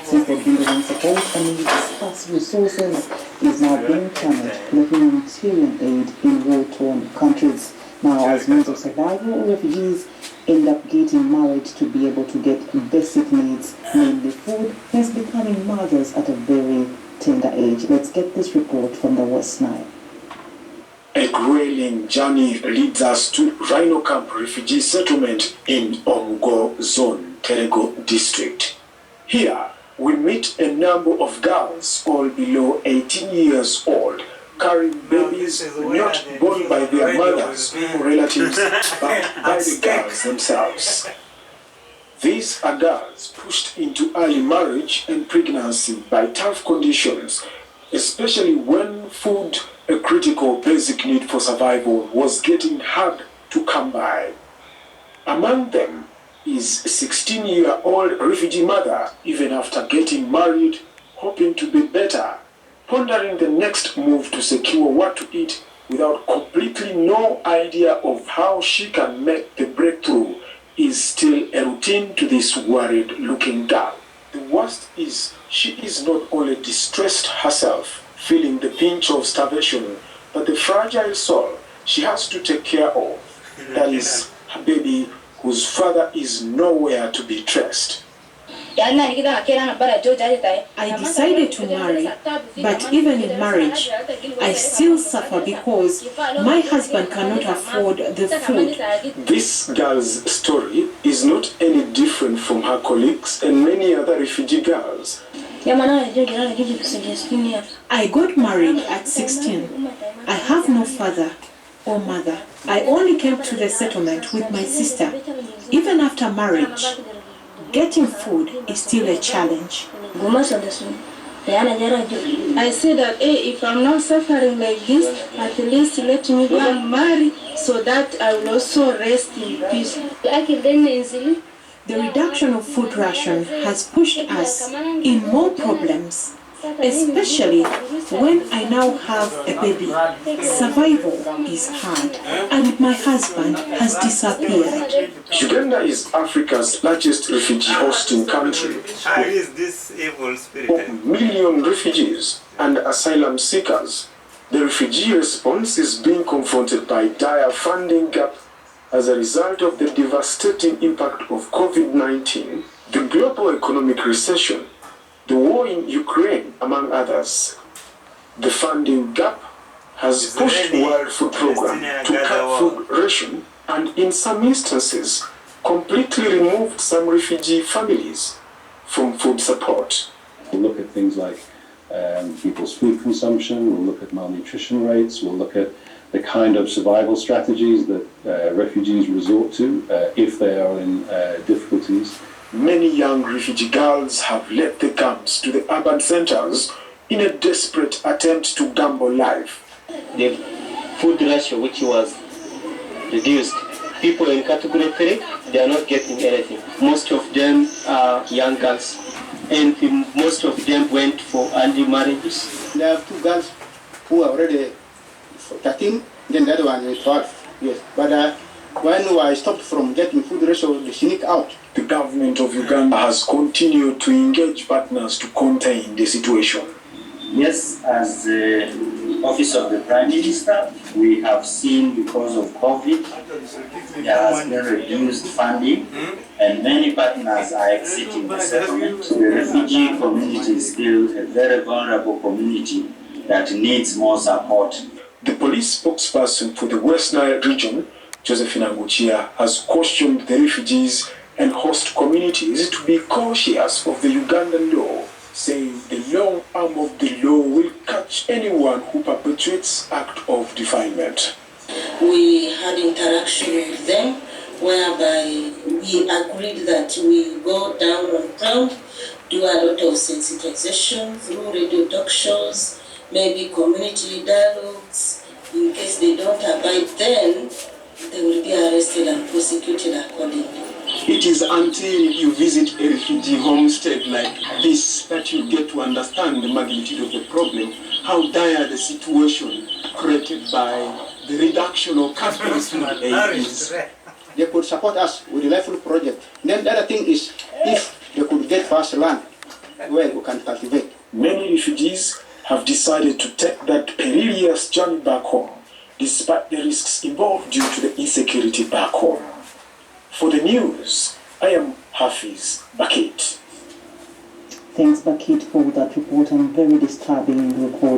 capacity for building support and scarce resources is now being channeled to humanitarian aid in war-torn countries. Now, as means of survival, refugees end up getting married to be able to get basic needs, mainly food, hence becoming mothers at a very tender age. Let's get this report from the West Nile. A grueling journey leads us to Rhino Camp refugee settlement in Omgo Zone, Terego district. Here, we meet a number of girls, all below 18 years old, carrying babies not born by their mothers or relatives, but by the girls themselves. These are girls pushed into early marriage and pregnancy by tough conditions, especially when food, a critical basic need for survival, was getting hard to come by. Among them is a 16-year-old refugee mother, even after getting married, hoping to be better, pondering the next move to secure what to eat without completely no idea of how she can make the breakthrough is still a routine to this worried-looking girl. The worst is she is not only distressed herself, feeling the pinch of starvation, but the fragile soul she has to take care of. That is her baby, whose father is nowhere to be traced. I decided to marry, but even in marriage, I still suffer because my husband cannot afford the food. This girl's story is not any different from her colleagues and many other refugee girls. I got married at 16. I have no father or mother. I only came to the settlement with my sister. Even after marriage, getting food is still a challenge. I say that, hey, if I'm not suffering like this, at least let me go and marry so that I will also rest in peace. The reduction of food ration has pushed us in more problems, especially when I now have a baby. Survival is hard, and my husband has disappeared. Uganda is Africa's largest refugee hosting country, with 4 million refugees and asylum seekers. The refugee response is being confronted by dire funding gap as a result of the devastating impact of COVID-19, the global economic recession, the war in Ukraine, among others. The funding gap has pushed World Food Programme to cut food ration and, in some instances, completely removed some refugee families from food support. We'll look at things like people's food consumption, we'll look at malnutrition rates, we'll look at the kind of survival strategies that refugees resort to if they are in difficulties. Many young refugee girls have left the camps to the urban centers in a desperate attempt to gamble life. The food ratio, which was reduced, people in category 3, they are not getting anything. Most of them are young girls, and most of them went for early marriages. There are 2 girls who are already 13, then the other one is 12. Yes, but when I stopped from getting food ratio, they sneak out. The government of Uganda has continued to engage partners to contain the situation. Yes, as the Office of the Prime Minister, we have seen because of COVID, there has been reduced funding and many partners are exiting the settlement. The refugee community is still a very vulnerable community that needs more support. The police spokesperson for the West Nile region, Josephina Nguchia, has cautioned the refugees and host communities to be cautious of the Ugandan law, saying the long arm of the law will catch anyone who perpetuates act of defilement. We had interaction with them whereby we agreed that we go down on ground, do a lot of sensitization through radio talk shows, maybe community dialogues. In case they don't abide, then they will be arrested and prosecuted accordingly. It is until you visit a refugee homestead like this that you get to understand the magnitude of the problem, how dire the situation created by the reduction of capital food aid is. They could support us with the Life Food Project. Then the other thing is, if they could get first land, where we can cultivate. Many refugees have decided to take that perilous journey back home, despite the risks involved due to the insecurity back home. For the news, I am Hafiz Bakit. Thanks, Bakit, for that report, and very disturbing report.